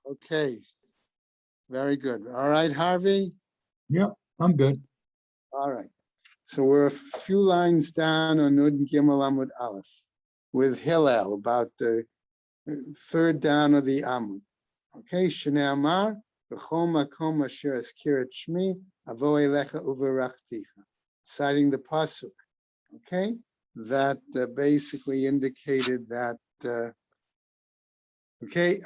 Okay, very good. All right, Harvey. Yep, I'm good. All right. So we're a few lines down on Nun Gimel Amud Aleph with Hillel, about the third down of the Amud. Okay, Shnei Amar, B'chol Makom Asher Azkiret Shmi, Avo Elecha Uverachticha, citing the pasuk. Okay, that basically indicated that.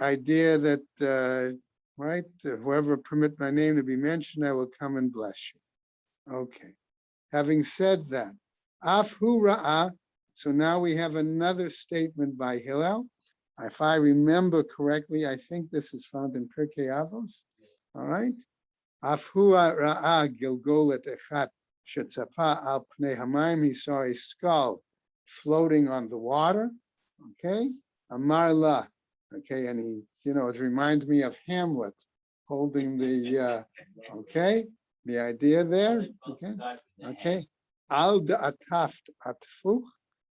Idea that right, whoever permit my name to be mentioned, I will come and bless you. Okay. Having said that, Af hu ra'ah, so now we have another statement by Hillel. If I remember correctly, I think this is found in Pirkei Avos. All right. Af hu ra'ah gilgolet echat shetzapa al pnei hamayim. He saw a skull floating on the water. Okay. Amar la. Okay, and he, it reminds me of Hamlet holding the the idea there. Okay. Al da'ataft atfuch.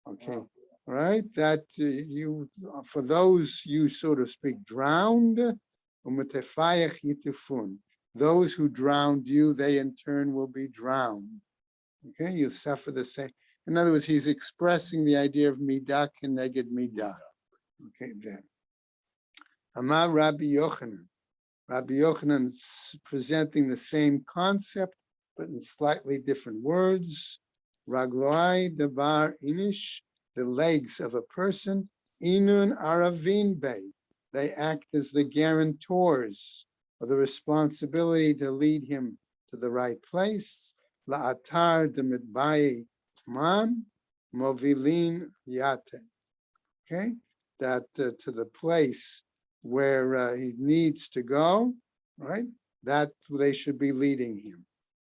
Okay, right. That you, for those you, so to speak, drowned, u'metefayach yitufun. Those who drowned you, they in turn will be drowned. Okay, you suffer the same. In other words, he's expressing the idea of midah keneged midah. Okay, then. Amar Rabbi Yochanan. Rabbi Yochanan's presenting the same concept, but in slightly different words. Ragloi devar inish, the legs of a person. Inun aravin bei, they act as the guarantors of the responsibility to lead him to the right place. La'atar demitbaye tman, movilin yate. Okay, that to the place where he needs to go, right? That they should be leading him.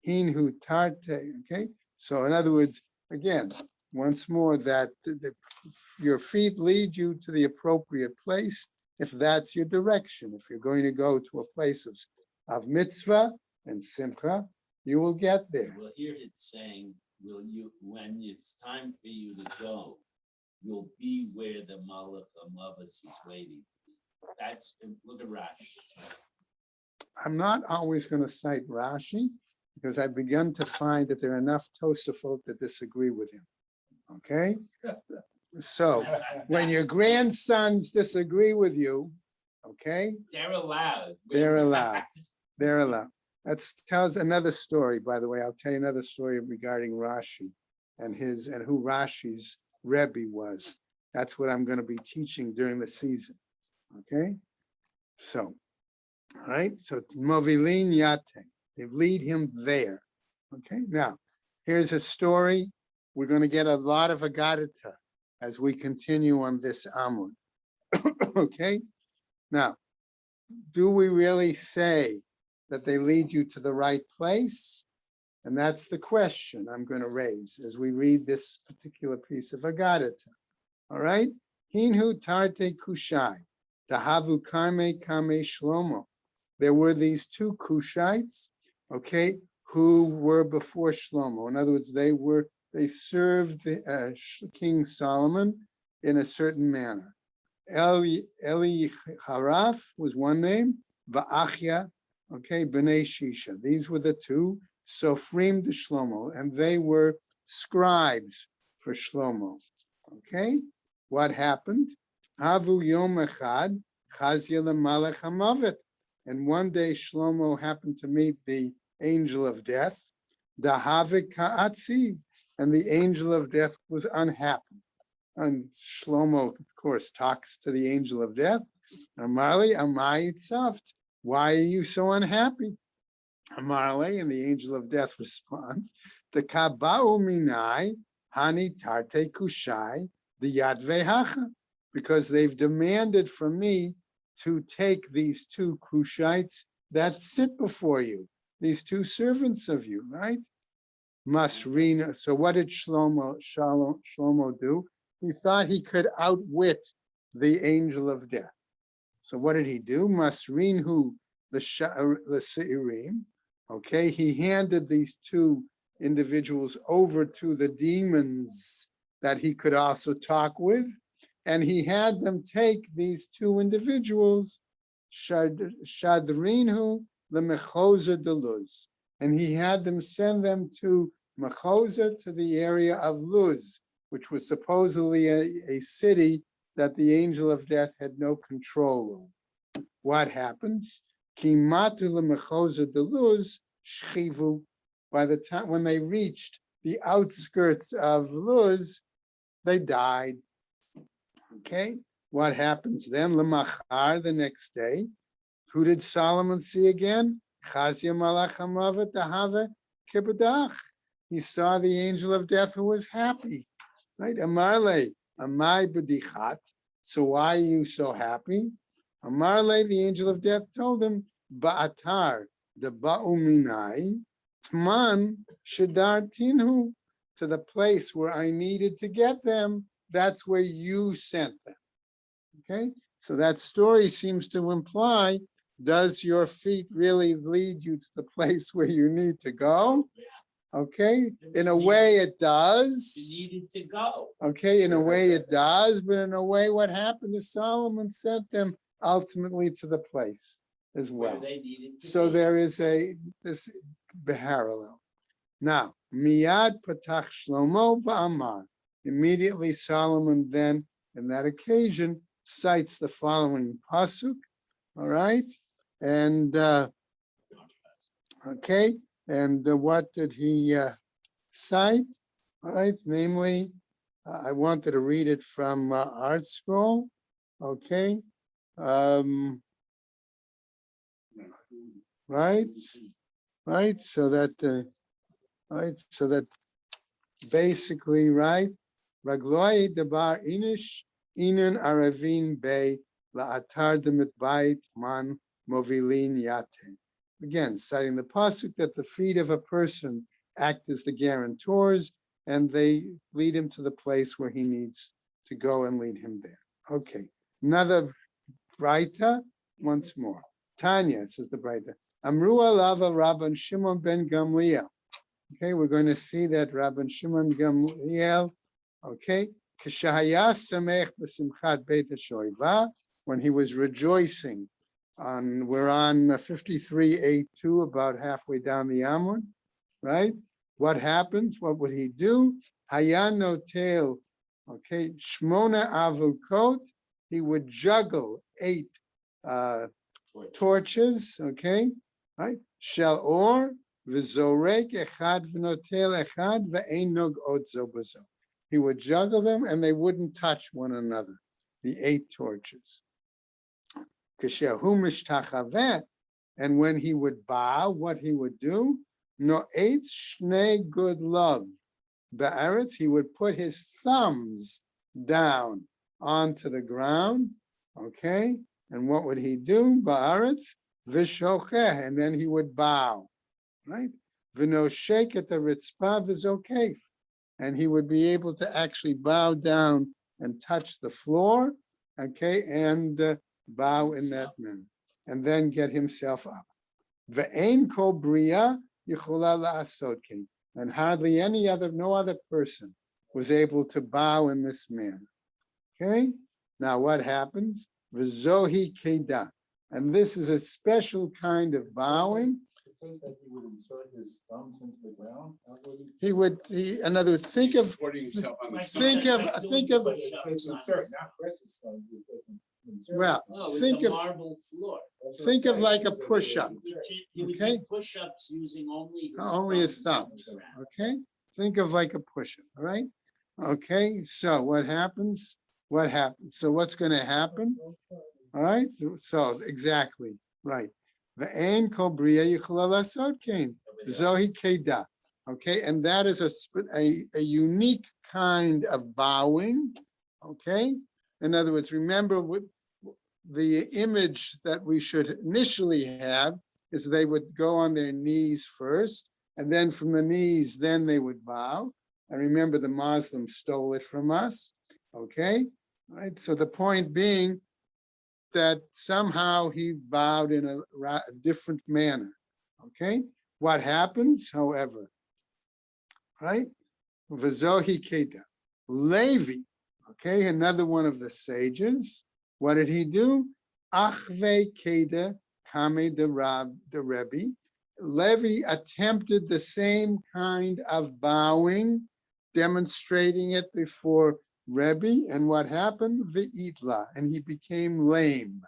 Hin hu tarte, okay? So in other words, again, once more, that your feet lead you to the appropriate place, if that's your direction. If you're going to go to a place of mitzvah and simcha, you will get there. Well, here it's saying, will you, when it's time for you to go, you'll be where the Malach Amavas is waiting. That's, look at Rashi. I'm not always going to cite Rashi because I've begun to find that there are enough Tosafot that disagree with him. Okay? So when your grandsons disagree with you, okay? They're allowed. They're allowed. They're allowed. That tells another story, by the way. I'll tell you another story regarding Rashi and who Rashi's Rebbe was. That's what I'm going to be teaching during the season. Okay, so, all right, so Movilin Yate, they lead him there. Okay, now, here's a story. We're going to get a lot of Agadita as we continue on this Amud. Okay, now, do we really say that they lead you to the right place? And that's the question I'm going to raise as we read this particular piece of Agadita. All right, Hinhu Tarte Kushai. Tahavu Kame Kame Shlomo. There were these two Kushites, okay, who were before Shlomo. In other words, they served King Solomon in a certain manner. Eli Haraf was one name, Va'achya, okay, B'nai Shisha. These were the two Sofrim de Shlomo, and they were scribes for Shlomo. Okay, what happened? Havu Yom Echad, Chazia Malach Hamavet. And one day Shlomo happened to meet the angel of death, Dahavik Ka'atzi, and the angel of death was unhappy. And Shlomo, of course, talks to the angel of death. Amarli, Amai Tzaft, why are you so unhappy? Amarli, and the angel of death responds, the Kaba'u Minai, Hani Tarte Kushai, the Yad Vehacha. Because they've demanded from me to take these two Kushites that sit before you, these two servants of you, right? Masrina. So what did Shlomo do? He thought he could outwit the angel of death. So what did he do? Masrinhu the Seirim. Okay, he handed these two individuals over to the demons that he could also talk with. And he had them take these two individuals, Shadrinu lemechoza de Luz. And he had them send them to Mechoza, to the area of Luz, which was supposedly a city that the angel of death had no control over. What happens? Kimatu lemechoza de Luz shchivu. By the time when they reached the outskirts of Luz, they died. Okay, what happens then? Lemachar, the next day, who did Solomon see again? Chazia malach hamavet ahave kibedach. He saw the angel of death who was happy. Right? Amarle, amai bedichat. So why are you so happy? Amarle, the angel of death told him, Ba'atar, the ba'uminai, Tman shadar tinhu, to the place where I needed to get them. That's where you sent them. Okay, so that story seems to imply, does your feet really lead you to the place where you need to go? Okay, in a way it does. You needed to go. Okay, in a way it does, but in a way what happened is Solomon sent them ultimately to the place as Where well. they needed to So be. there is this parallel. Now, miyad patach Shlomo va'amar. Immediately Solomon then, in that occasion, cites the following pasuk. All right, and okay, and what did he cite? All right, namely, I wanted to read it from Art Scroll. Okay, right, right, so that basically, right, Ragloi debar inish inun aravin bay la'atar demit bait man movilin yate. Again, citing the pasuk that the feet of a person act as the guarantors, and they lead him to the place where he needs to go and lead him there. Okay, another Braita, once more. Tanya, says the Braita. Amru alava Rabban Shimon ben Gamliel. Okay, we're going to see that Rabban Shimon Gamliel, okay, Kishahaya Samech b'simchat Beit HaShoivah, when he was rejoicing we're on 53A2, about halfway down the Amud, right? What happens? What would he do? Hayano Tel, okay, Shmona Avukot, he would juggle 8 torches, okay, right? Shel or v'zorek echad v'notel echad ve'ein nog od zo b'zo. He would juggle them and they wouldn't touch one another, the 8 torches. And when he would bow, what he would do, no eight shnei good love. Ba'aretz, he would put his thumbs down onto the ground, okay? And what would he do? Ba'aretz, v'shocheh, and then he would bow, right? V'no shake at the ritzpah v'zokef, and he would be able to actually bow down and touch the floor, okay, and bow in that manner, and then get himself up. Ve'ein kol bria yichola la'asod kein, and hardly no other person was able to bow in this manner. Okay, now what happens? V'zohi keda, and this is a special kind of bowing. It says that he would insert his thumbs into the ground. In other words, think of, Supporting himself on the think side. of, But it says insert, not press his thumbs. It says insert. well, No, it's think a of, marble floor. That's what think it of says. like a It says push-up. insert. He would Okay. do push-ups using only his on thumbs, the ground. okay? Think of like a push-up, all right? Okay, so what happens? What happens? So what's going to happen? All right, so exactly, right. Ve'en kol bria yichla la'asod kein, zohi keda. Okay, and that is a unique kind of bowing, okay? In other words, remember what the image that we should initially have is they would go on their knees first, and then from the knees, then they would bow. And remember, the Muslims stole it from us, okay? All right, so the point being that somehow he bowed in a different manner, okay? What happens, however, right? V'zohi keda. Levi, okay, another one of the sages, what did he do? Achve Keda Kame the Rebbe. Levi attempted the same kind of bowing, demonstrating it before Rebbe, and what happened? Ve'itla, and he became lame.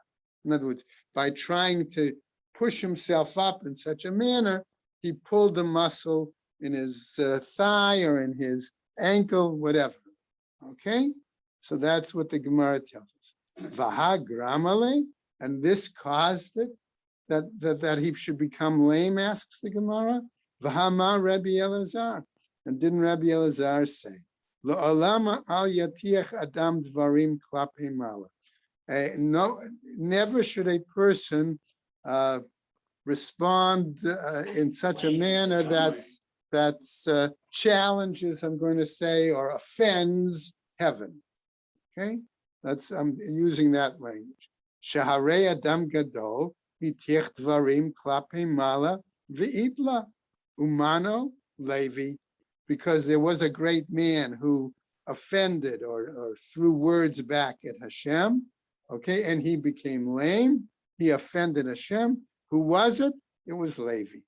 In other words, by trying to push himself up in such a manner, he pulled a muscle in his thigh or in his ankle, whatever. Okay, so that's what the Gemara tells us. Vaha gramale, and this caused it that he should become lame, asks the Gemara. Vahama Rabbi Elazar, and didn't Rabbi Elazar say, Lo alama al yatiach adam dvarim klape mala. No, never should a person respond in such a manner that's challenges, I'm going to say, or offends heaven. Okay, I'm using that language. Shaharei adam gadol mitiach dvarim klape mala ve'itla umano Levi, because there was a great man who offended or threw words back at Hashem. Okay, and he became lame. He offended Hashem. Who was it? It was Levi.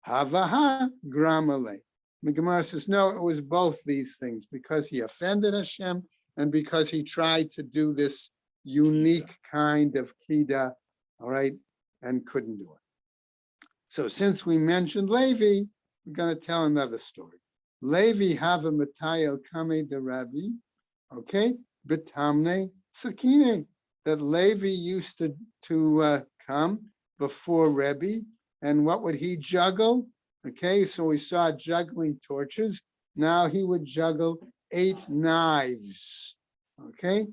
Havaha gramale. The Gemara says, no, it was both these things, because he offended Hashem and because he tried to do this unique kind of kida, all right, and couldn't do it. So since we mentioned Levi, we're going to tell another story. Levi hava matayel kame de Rabbi, okay, betamne sakine, that Levi used to come before Rebbe, and what would he juggle? Okay, so we saw juggling torches. Now he would juggle 8 knives. Okay,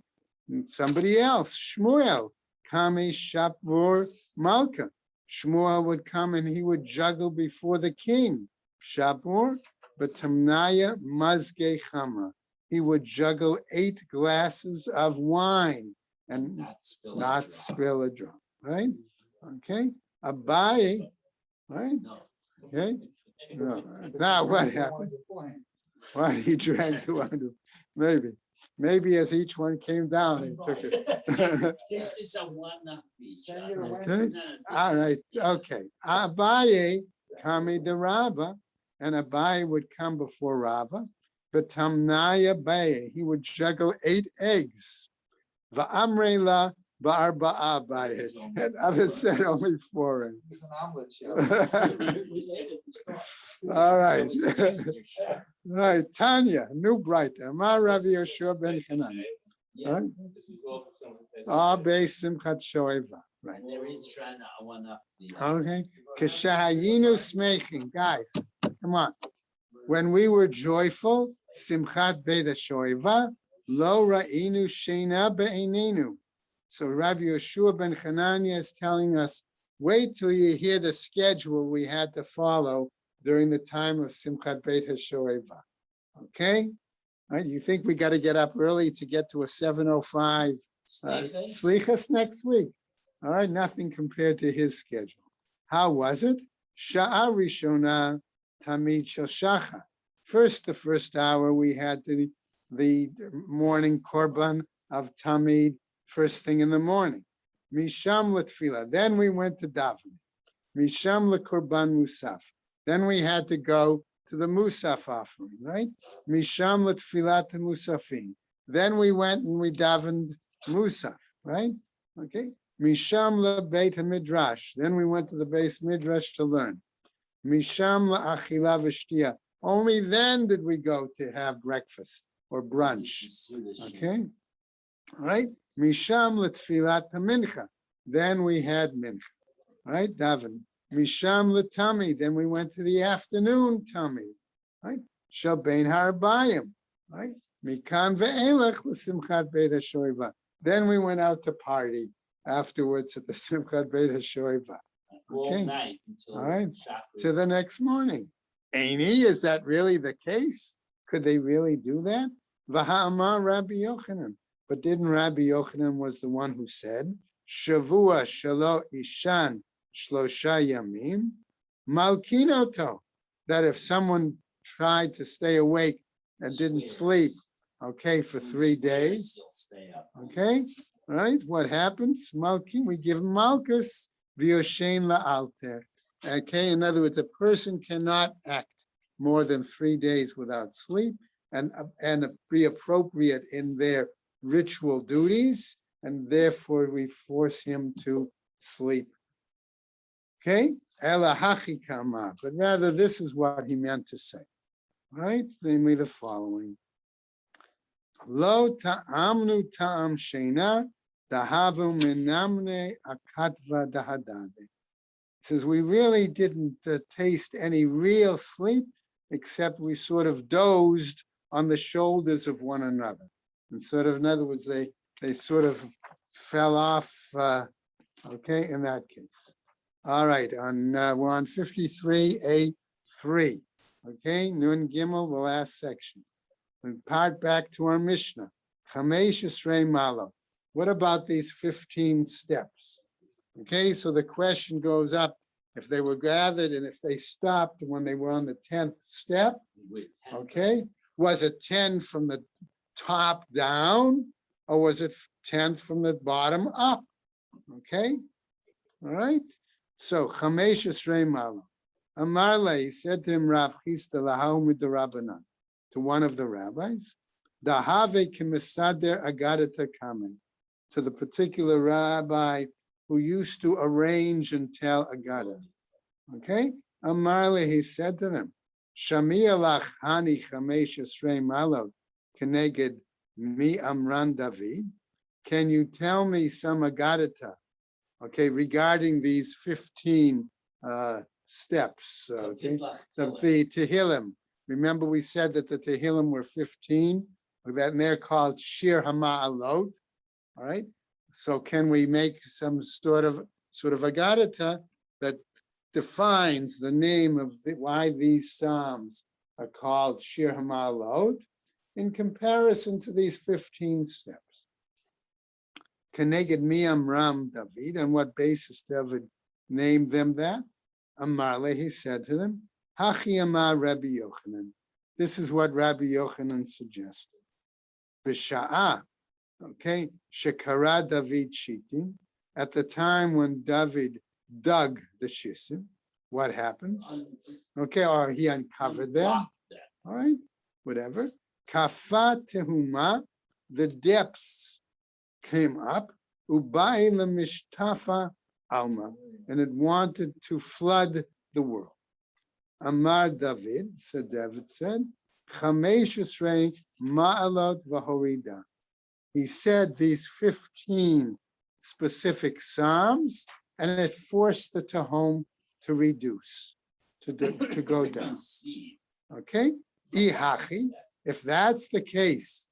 and somebody else, Shmuel, kame shapvor malka. Shmuel would come and he would juggle before the king. Shapvor, but tamnaya mazge chamra. He would juggle 8 glasses of wine and not spill a drop, right? Okay, Abaye, right? No. Okay. No. Now what happened? Why he drank the wine? Maybe as each one came down, he took it. This is a one-up piece. Okay. All right. Okay. Abaye kami de Rava, and Abaye would come before Rava, but Tamnaya Baye, he would juggle 8 eggs. Va'amrela ba'arba'a Abaye, and others said only 4 eggs. It's an omelet show. All right. All right, Tanya, new bright. Amar Rav Yoshua ben Hanan. Yeah. Beis Simchat Shoeva. Right. And there is trying to one up the. Okay. Keshahayinu smechin, guys. Come on. When we were joyful, Simchat Beit Shoeva, lo ra'inu sheina be'einenu. So Rabbi Yoshua ben Hanania is telling us, wait till you hear the schedule we had to follow during the time of Simchat Beit HaShoeva. Okay? All right, you think we got to get up early to get to a 7:05 Slichas next week? All right, nothing compared to his schedule. How was it? Sha'a Rishona Tamid Shel Shachar. First, the first hour, we had the morning korban of Tamid, first thing in the morning. Misham L'Tfilah. Then we went to davening. Misham L'Korban Musaf. Then we had to go to the Musaf offering, right? Misham L'Tfilat Musafin. Then we went and we davened Musaf, right? Okay. Misham L'Beit HaMidrash. Then we went to the base Midrash to learn. Misham L'Achila V'Shtia. Only then did we go to have breakfast or brunch. Okay. All right. Misham L'Tfilat HaMincha. Then we had mincha, right? Daven. Misham L'Tami. Then we went to the afternoon tummy, right? Shalbein Harabayim, right? Mikan ve'elech l'Simchat Beit HaShoeva. Then we went out to party afterwards at the Simchat Beit HaShoeva. All night until all right, to the next morning. Aini, is that really the case? Could they really do that? V'ha'amar Rabbi Yochanan. But didn't Rabbi Yochanan was the one who said, Shavua shelo ishan shlosha yamim malkinoto, that if someone tried to stay awake and didn't sleep, okay, for 3 days, okay, All right, what happens? Malkin, we give Malchus v'yoshen la'alter. Okay, in other words, a person cannot act more than 3 days without sleep and be appropriate in their ritual duties, and therefore we force him to sleep. Okay, ela hachi kama, but rather this is what he meant to say. All right, namely the following. Lo ta'amnu ta'am shena dahavu menamne akatva dahadade. Says we really didn't taste any real sleep, except we sort of dozed on the shoulders of one another. And sort of, in other words, they sort of fell off, okay, in that case. All right, we're on 53A3, okay, Nun Gimel, the last section. We part back to our Mishnah, Chamesh Yisrei Malo. What about these 15 steps? Okay, so the question goes up, if they were gathered and if they stopped when they were on the 10th step, okay, was it 10 from the top down or was it 10 from the bottom up? Okay, all right. So Chamesh Yisrei Malo. Amarle, he said to him, Rav Chisda lahau midrabanan, to one of the rabbis, Dahave kimisader agadata kamen, to the particular rabbi who used to arrange and tell agada. Okay, Amarle, he said to them, Shami alach hani chamesh yisrei malo keneged mi amran David. Can you tell me some agadata? Okay, regarding these 15 steps. Okay, the Tehillim. Remember, we said that the Tehillim were 15, and they're called Shir Hama'alot. All right. So, can we make some sort of agadata that defines the name of why these psalms are called Shir Hama'alot in comparison to these 15 steps? Keneged mi amram David, on what basis David named them that? Amarle, he said to them, Hachi amar Rabbi Yochanan. This is what Rabbi Yochanan suggested. B'sha'ah, okay, shekara David shitim, at the time when David dug the shisim, what happens? Okay, or he uncovered them. All right, whatever. Kafa tehuma, the depths came up, ubai lemishtafa alma, and it wanted to flood the world. Amar David, said David said, Chamesh Yisrei ma'alot v'horida. He said these 15 specific psalms, and it forced the Tehom to reduce, to go down. Okay? Ihachi, if that's the case,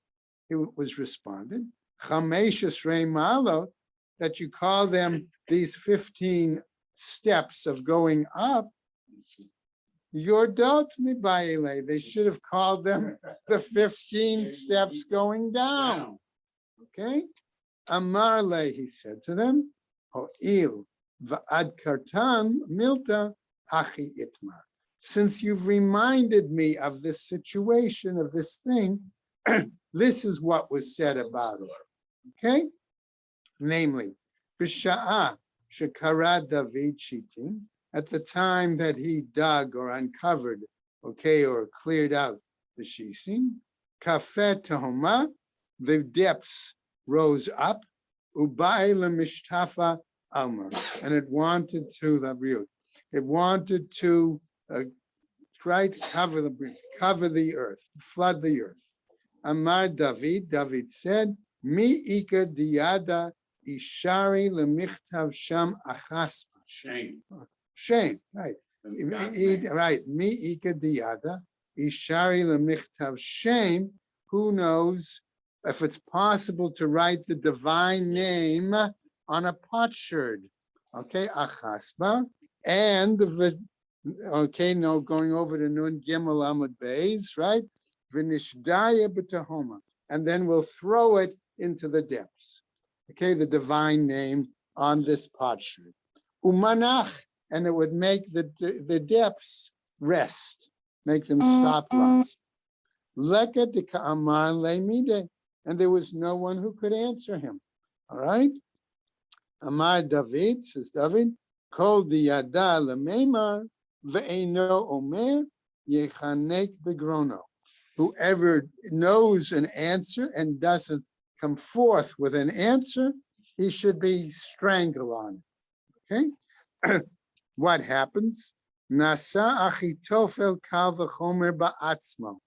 it was responded, Chamesh Yisrei ma'alot, that you call them these 15 steps of going up, Yordot mibayile. They should have called them the 15 steps going down. Okay? Amarle, he said to them, Ho'il va'ad kartan milta hachi itmar. Since you've reminded me of this situation, of this thing, this is what was said about it. Okay? Namely, B'sha'ah shekara David shitim, at the time that he dug or uncovered, okay, or cleared out the shisim, kafet tehoma, the depths rose up, ubai lemishtafa alma, and it wanted to try to cover the earth, flood the earth. Amar David said, mi ika diyada ishari lemichtav sham achaspa. Shame, right. Right. Mi ika diyada, ishari lemichtav shame. Who knows if it's possible to write the divine name on a potsherd? Okay, achasba, and okay, no, going over to Nun Gimel Amud Beis, right? V'nishdaya b'tahoma, and then we'll throw it into the depths. Okay, the divine name on this potsherd. Umanach, and it would make the depths rest, make them stop rising. Leka de ka'amar le'mide, and there was no one who could answer him. All right. Amar David, says David, Kol diyada lememar ve'eno omer yechanek begrono. Whoever knows an answer and doesn't come forth with an answer, he should be strangled on it. Okay? What happens? Nasa Achitofel kal v'chomer ba'atzmo.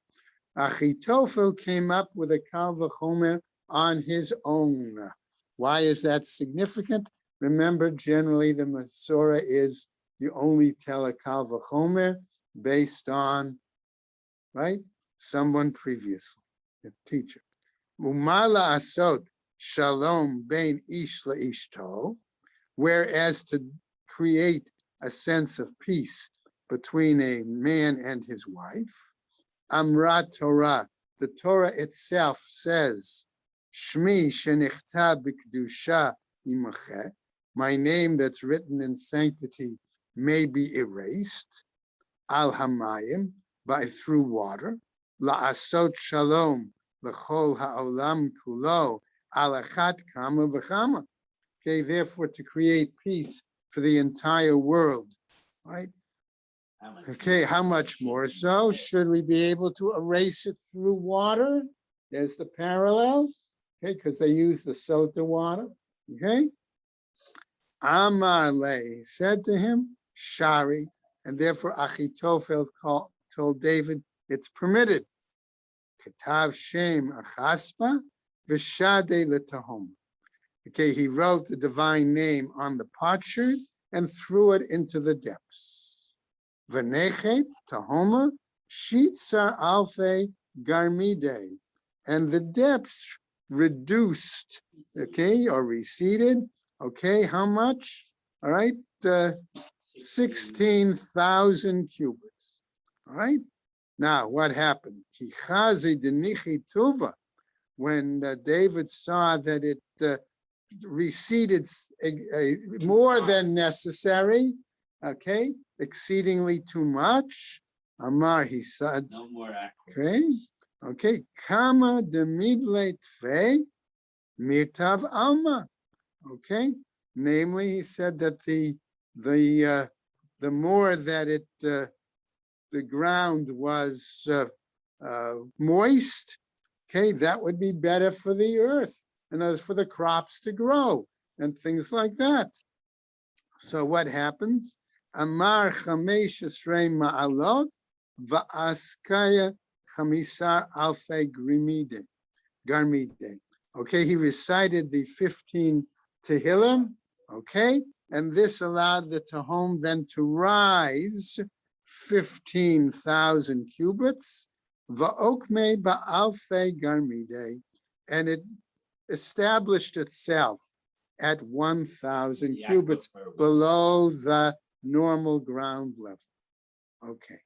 Achitofel came up with a kal v'chomer on his own. Why is that significant? Remember, generally the Masorah is you only tell a kal v'chomer based on, right, someone previously, the teacher. Umala asot shalom bein ish la'ishto, whereas to create a sense of peace between a man and his wife. Amra Torah, the Torah itself says, Shmi shenichta b'kedusha imache, my name that's written in sanctity may be erased. Al hamayim, by through water. La'asot shalom l'chol ha'olam kulo al achat kama v'chama. Okay, therefore to create peace for the entire world, right? Okay, how much more so? Should we be able to erase it through water? There's the parallel, okay, because they use the sota water, okay? Amar le, he said to him, Shari, and therefore Achitophel told David, it's permitted. Ketav Shem Achaspa v'shade letahom. Okay, he wrote the divine name on the potsherd and threw it into the depths. V'nechet tahoma shitzar alfe garmide, and the depths reduced, okay, or receded. Okay, how much? All right, 16,000 cubits. All right. Now, what happened? Kichazi denichi tuva, when David saw that it receded more than necessary, okay, exceedingly too much. Amar, he said, No more okay, okay, kama demidle tve mirtav alma, okay. Namely, he said that the more that it the ground was moist, okay, that would be better for the earth and as for the crops to grow and things like that. So what happens? Amar chamesh esrei ma'alot va'askaya chamisar alfei garmide. Okay, he recited the 15 Tehillim, okay, and this allowed the Tehom then to rise 15,000 cubits, va'okme ba'alfei garmide, and it established itself at 1,000 cubits below the normal ground level. Okay,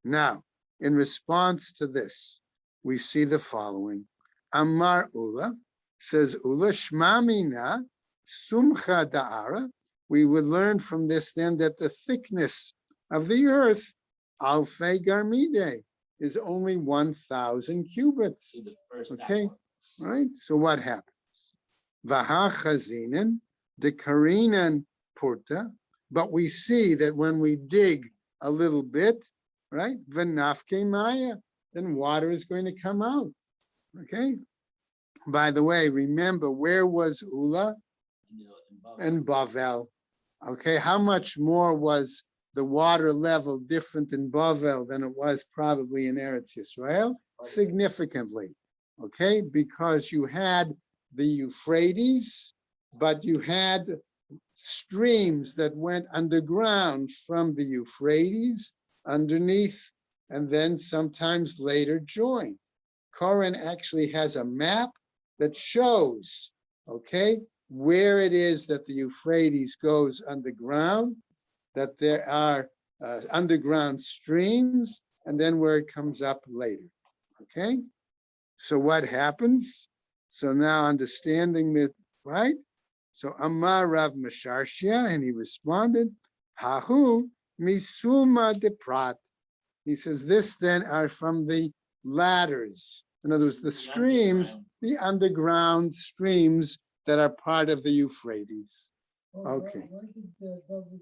now, in response to this, we see the following. Amar Ula, says Ula, Shmamina, Sumcha Da'ara. We would learn from this then that the thickness of the earth, Alfei Garmide, is only 1,000 cubits. Okay, right? So what happens? Vaha Chazinen, the Karinan Purta, but we see that when we dig a little bit, right? V'nafke Maya, then water is going to come out. Okay. By the way, remember, where was Ula? And Bavel. Okay, how much more was the water level different in Bavel than it was probably in Eretz Yisrael? Significantly. Okay, because you had the Euphrates, but you had streams that went underground from the Euphrates underneath, and then sometimes later joined. Koren actually has a map that shows, okay, where it is that the Euphrates goes underground, that there are underground streams, and then where it comes up later, okay? So what happens? So now understanding that, right? So Amar Rav Mesharshia, and he responded, Hahu misuma de prat. He says, this then are from the ladders. In other words, the streams, the underground streams that are part of the Euphrates. Why Okay. did David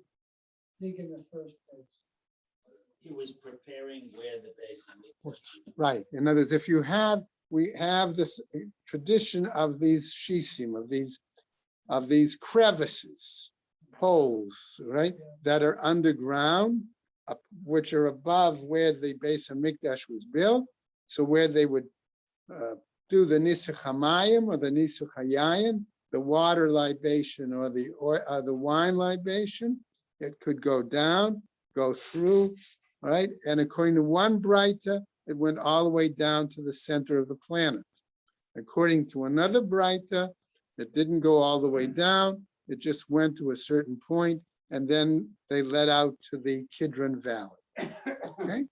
dig in the first place? He was preparing where the basin was. Right. In other words, we have this tradition of these shisim, of these crevices, holes, right, that are underground, which are above where the Beis Hamikdash was built. So where they would do the Nisuch HaMayim or the Nisuch HaYayin, the water libation or the wine libation, it could go down, go through, right? And according to one Braita, it went all the way down to the center of the planet. According to another Braita, it didn't go all the way down. It just went to a certain point, and then they led out to the Kidron Valley. Okay.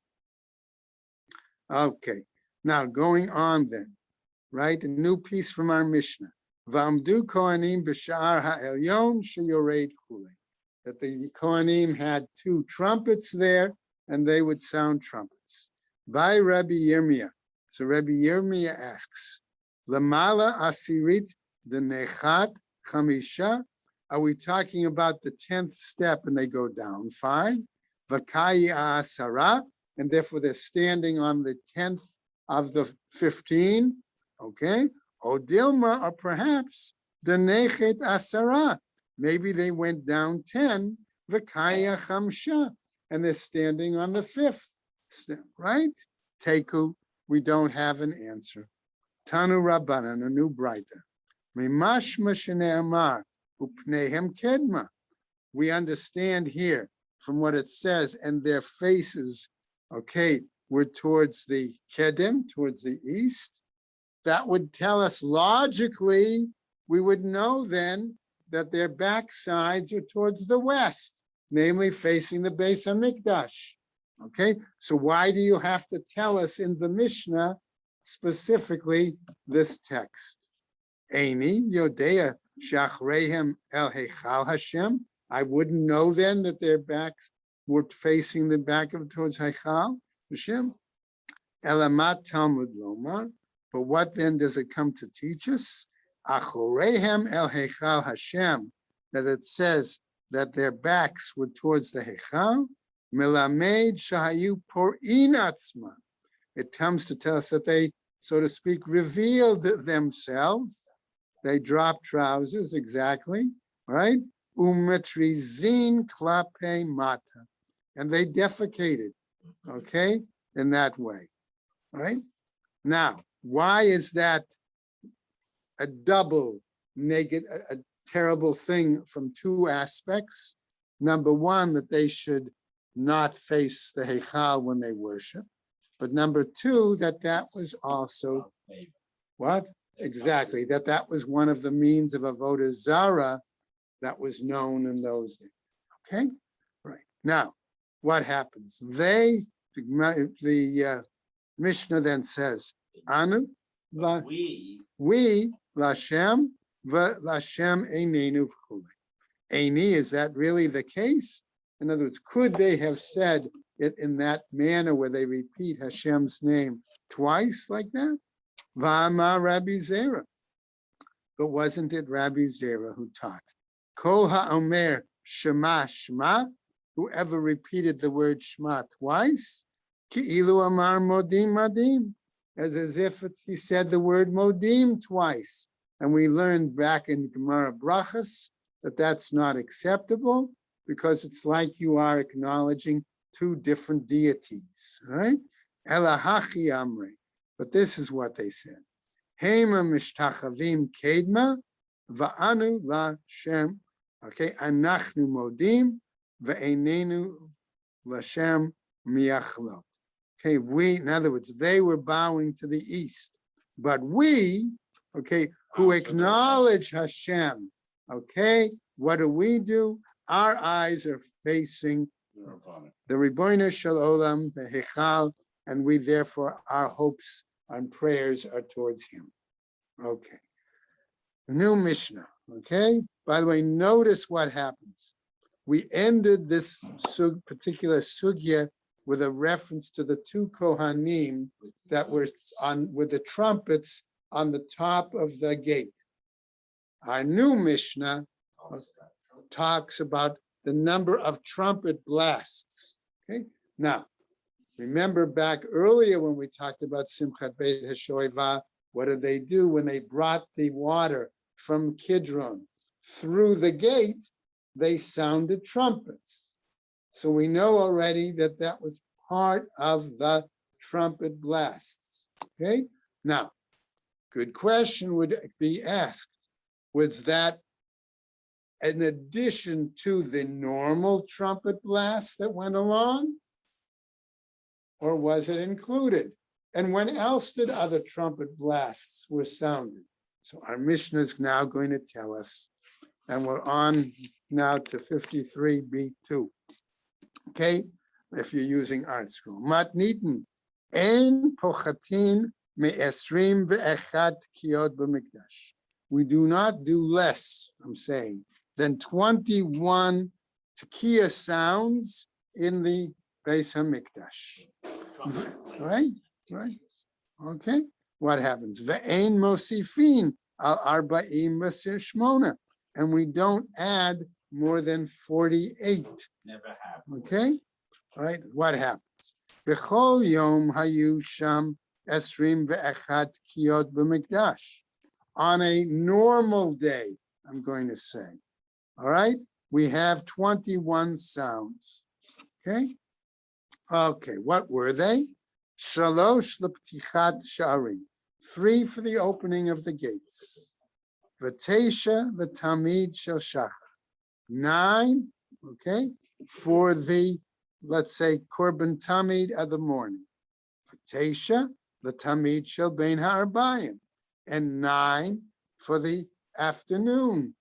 Okay. Now going on then, right? A new piece from our Mishnah. V'amdu Kohanim b'sha'ar ha'elyon sheyored kulei. That the Kohanim had two trumpets there, and they would sound trumpets. By Rabbi Yirmiyah. So Rabbi Yirmiyah asks, Lamala asirit denechat chamisha. Are we talking about the 10th step and they go down 5? V'kai asara, and therefore they're standing on the 10th of the 15. Okay. O Dilma, or perhaps denechet asara. Maybe they went down 10. V'kai chamsha, and they're standing on the 5th step, right? Teku, we don't have an answer. Tanu Rabbanan, a new Braita. Mimashma shene'amar upneihem kedma. We understand here from what it says, and their faces, okay, were towards the kedem, towards the east. That would tell us logically, we would know then that their backsides are towards the west, namely facing the Beis Hamikdash. Okay, so why do you have to tell us in the Mishnah specifically this text? Eini Yodea Shachreihem El Heichal Hashem. I wouldn't know then that their backs were facing the back of towards Heichal Hashem. Elamat Talmud Lomar. But what then does it come to teach us? Achoreihem El Heichal Hashem. That it says that their backs were towards the Heichal. Melamed shahayu porin atzman. It comes to tell us that they, so to speak, revealed themselves. They dropped trousers, exactly, right? Umetrizin klape mata. And they defecated, okay, in that way, right? Now, why is that a double negative, a terrible thing from two aspects? Number one, that they should not face the Heichal when they worship. But number two, that was also, what? Exactly, that was one of the means of avodah zara that was known in those days. Okay? Right. Now, what happens? The Mishnah then says, Anu, we, Lashem, Lashem einenu v'chulei. Eini, is that really the case? In other words, could they have said it in that manner where they repeat Hashem's name twice like that? V'amar Rabbi Zera. But wasn't it Rabbi Zera who taught? Kol ha'omer Shema Shema, whoever repeated the word Shema twice, ki'ilu amar modim madim, as if he said the word modim twice. And we learned back in Gemara Brachas that that's not acceptable, because it's like you are acknowledging two different deities, right? Elahachi amre. But this is what they said. Hema mishtachavim kedma va'anu la shem. Okay, anachnu modim va'einenu lashem miyachlot. Okay, we, in other words, they were bowing to the east, but we, okay, who acknowledge Hashem, okay, what do? Our eyes are facing the Ribono Shel Olam, the Heichal, and we therefore, our hopes and prayers are towards him. Okay. New Mishnah, okay? By the way, notice what happens. We ended this particular sugya with a reference to the two Kohanim that were on with the trumpets on the top of the gate. Our new Mishnah talks about the number of trumpet blasts. Okay, now remember back earlier when we talked about Simchat Beit HaShoeva, what did they do when they brought the water from Kidron through the gate? They sounded trumpets. So we know already that that was part of the trumpet blasts. Okay, now, good question would be asked, was that in addition to the normal trumpet blasts that went along? Or was it included? And when else did other trumpet blasts were sounded? So our Mishnah is now going to tell us, and we're on now to 53b2. Okay, if you're using art scroll. Matnitin, ein pochatin me'esrim ve'echat kiyot b'mikdash. We do not do less, I'm saying, than 21 tekiah sounds in the Beis HaMikdash. Right, right. Okay, what happens? Ve'ein mosifin al arba'im v'shmona, and we don't add more than 48. Never happened. Okay, all right, what happens? B'chol yom hayu sham esrim ve'echat kiyot b'mikdash. On a normal day, I'm going to say, all right, we have 21 sounds. Okay, okay, what were they? Shalosh l'ptichat sha'arim, 3 for the opening of the gates. V'teisha v'tamid shel shachar, 9, okay, for the, let's say, korban tamid of the morning. V'teisha v'tamid shel bein ha'arbayim, and 9 for the afternoon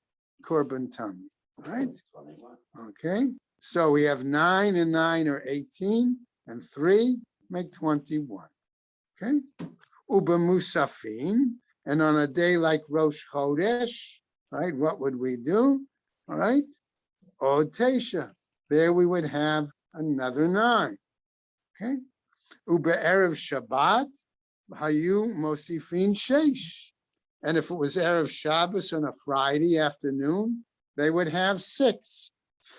korban tamid, right? 21. Okay, so we have 9 and 9 are 18, and 3 make 21. Okay, uba musafin, and on a day like Rosh Chodesh, right? What would we do? All right, Od Tesha. There we would have another 9. Okay, uba erev Shabbat, hayu mosifin sheish, and if it was erev Shabbos on a Friday afternoon, they would have 6.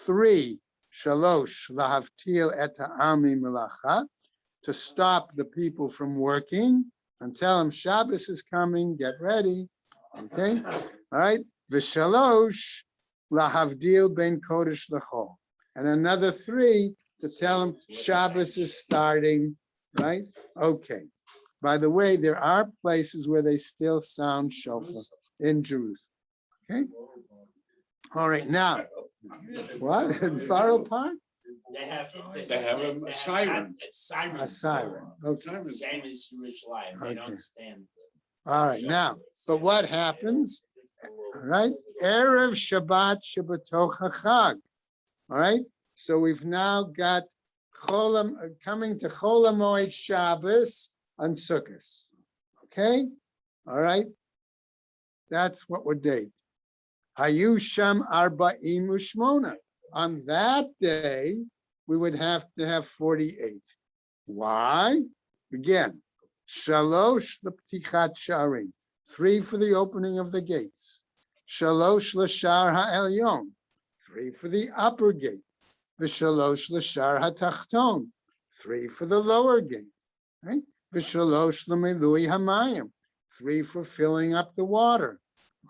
3, shalosh lahavtil et ha'ami melacha, to stop the people from working and tell them Shabbos is coming, get ready. Okay, all right. V'shalosh lahavdil ben kodesh l'chol, and another 3 to tell them Shabbos is starting. Right? Okay. By the way, there are places where they still sound shofar in Jerusalem. Okay. All right. Now, what in Borough Park? They have a siren. A siren. Okay. Same as Yerushalayim. They Okay. don't stand. All right. Now, but what happens? All right. Erev Shabbat Shabbatoch HaChag. All right. So we've now got coming to Chol HaMoed Shabbos on Sukkot. Okay. All right. That's what we're date. Hayu Sham Arba'im Ushmona. On that day, we would have to have 48. Why? Again, Shalosh l'ptichat sha'arim, 3 for the opening of the gates. Shalosh l'shar ha'elyon, 3 for the upper gate. V'shalosh l'shar ha'tachton, 3 for the lower gate. Right? V'shalosh l'milui hamayim, 3 for filling up the water.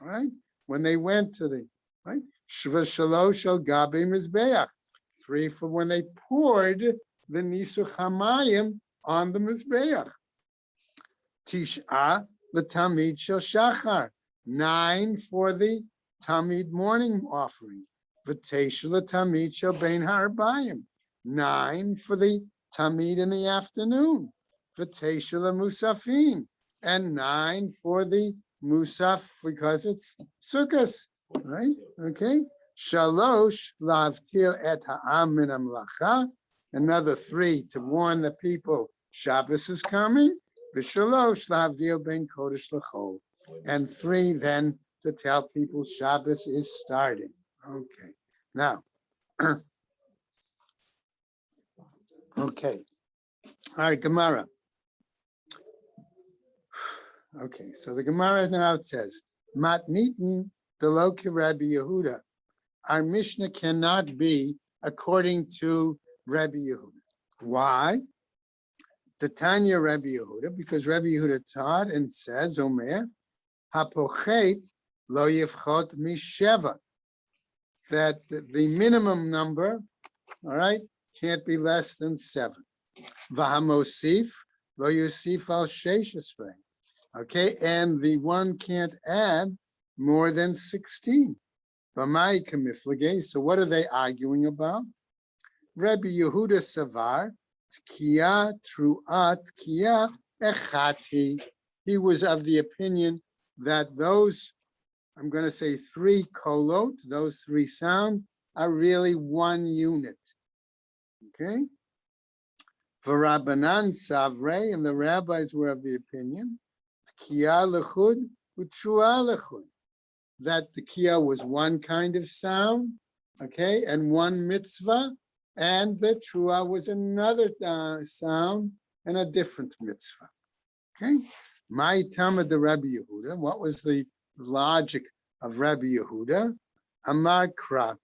All right? When they went to the, right? Shalosh al gabi mizbeach, 3 for when they poured the nisuch hamayim on the mizbeach. Tish'a l'tamid shel shachar, 9 for the tamid morning offering. V'teisha l'tamid shel bein ha'arbayim, 9 for the tamid in the afternoon. V'teisha l'musafin, and 9 for the musaf because it's sukkos, right? Okay. Shalosh lavtil et ha'am min hamlacha, another 3 to warn the people Shabbos is coming. V'shalosh lavdil ben kodesh l'chol, and 3 then to tell people Shabbos is starting. Okay, now, okay, all right, Gemara. Okay, so the Gemara now says, Matnitin Deloki Rabbi Yehuda. Our Mishnah cannot be according to Rabbi Yehuda. Why? The Tanya Rabbi Yehuda, because Rabbi Yehuda taught and says, Omer, Hapochet lo yivchot misheva, that the minimum number, all right, can't be less than 7. Vahamosif lo yosif al sheish esrei. Okay, and the one can't add more than 16. V'mai kamiflage. So what are they arguing about? Rabbi Yehuda Savar, Tkiya Tru'at Tkiya Echati. He was of the opinion that those, I'm going to say 3 kolot, those 3 sounds, are really 1 unit. Okay? V'Rabbanan Savre, and the rabbis were of the opinion, Tkiya Lechud U'Tru'a Lechud, that the Tkiya was 1 kind of sound, okay, and 1 mitzvah, and the Tru'a was another sound and a different mitzvah. Okay? My Tama de Rabbi Yehuda, what was the logic of Rabbi Yehuda? Amar Kra.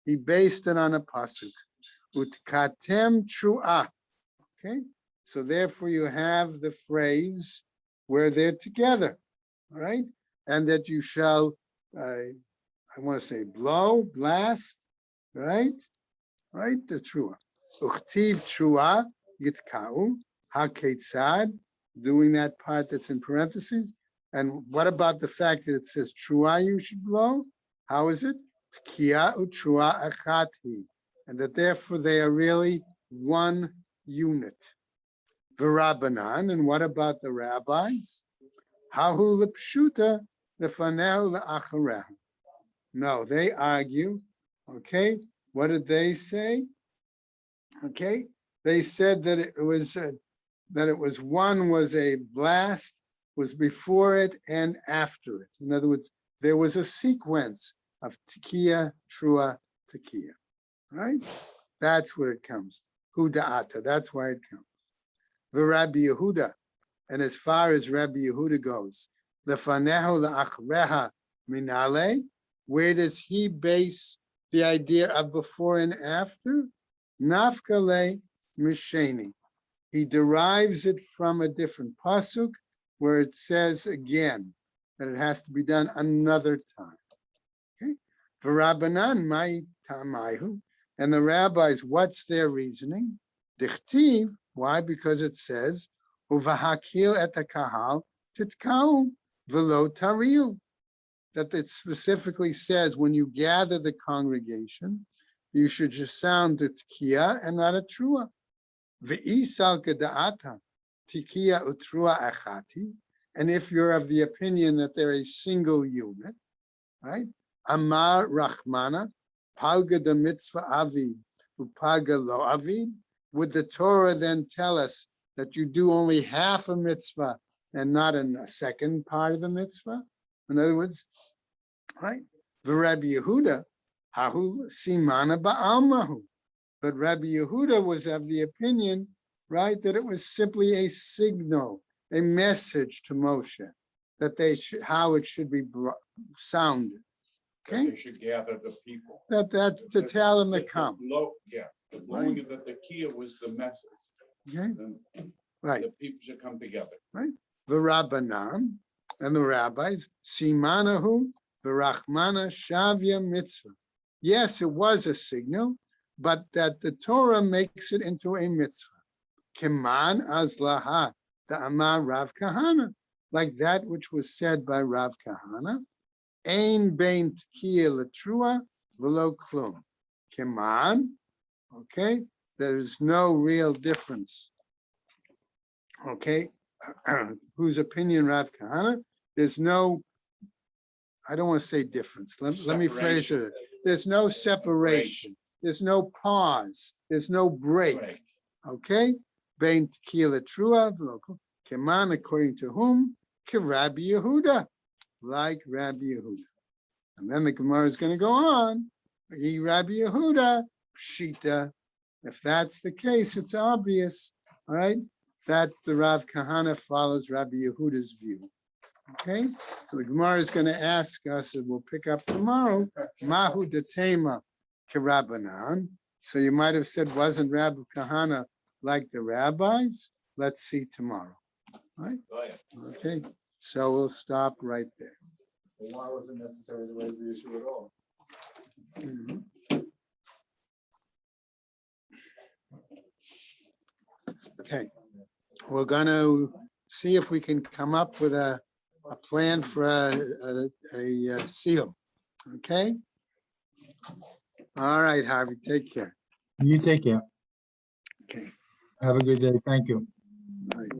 He based it on a pasuk. Utkatem Tru'a. Okay? So therefore you have the phrase where they're together. All right? And that you shall, I want to say blow, blast, right? Right, the trua. Uchtiv trua yitkau haketzad, doing that part that's in parentheses. And what about the fact that it says trua you should blow? How is it? Tkiya utrua achati, and that therefore they are really 1 unit. V'Rabbanan, and what about the rabbis? Hahu lepshuta lefaneu leacharehu. No, they argue. Okay. What did they say? Okay, they said that it was 1 was a blast, was before it and after it. In other words, there was a sequence of Tekiya, Trua, Tekiya. Right? That's what it comes. Huda'ata, that's why it comes. Rabbi Yehuda, and as far as Rabbi Yehuda goes, lefanehu le'achreha minale, where does he base the idea of before and after? Nafkale misheni. He derives it from a different pasuk where it says again that it has to be done another time. Okay. V'Rabbanan mai tamayu, and the rabbis, what's their reasoning? Dichtiv. Why? Because it says uvahakil et hakahal titkau v'lo tariu. That it specifically says when you gather the congregation, you should just sound the tkiya and not a trua. Ve'isal geda'ata tkiya utrua achati. And if you're of the opinion that they're a single unit, right? Amar Rachmana, palga de mitzvah avid, upaga lo avid. Would the Torah then tell us that you do only half a mitzvah and not a second part of the mitzvah? In other words, right? Rabbi Yehuda, hahu simana ba'almahu. But Rabbi Yehuda was of the opinion, right, that it was simply a signal, a message to Moshe, that they should, how it should be sounded. Okay? They should gather the people. That to tell them to come. The blowing of the tekiya was the message. Okay? Then Right. the people should come together. Right? V'Rabbanan, and the rabbis, simanahu v'rachmana shavya mitzvah. Yes, it was a signal, but that the Torah makes it into a mitzvah. Keman azlaha da'amar Rav Kahana, like that which was said by Rav Kahana. Ein bein tkiya letrua v'lo klum. Keman, okay, there is no real difference. Okay, whose opinion Rav Kahana? There's no, I don't want to say difference. Let me phrase it. There's no separation. There's no pause. There's no break. Right. Okay? Bein tekiya letrua v'lo klum. Keman, according to whom? Rabbi Yehuda, like Rabbi Yehuda. And then the Gemara is going to go on. Rabbi Yehuda, Pshita. If that's the case, it's obvious, all right, that the Rav Kahana follows Rabbi Yehuda's view. Okay, so the Gemara is going to ask us, and we'll pick up tomorrow, Mahu Datema Karabanan. So you might have said, wasn't Rabbi Kahana like the rabbis? Let's see tomorrow. All right, Go ahead. okay, so we'll stop right there. So why was it necessary to raise the issue at all? Mhm. Okay, we're gonna see if we can come up with a plan for a seal, okay? All right, Harvey, take care. You take care. Okay, Have a good day. Thank you. all right.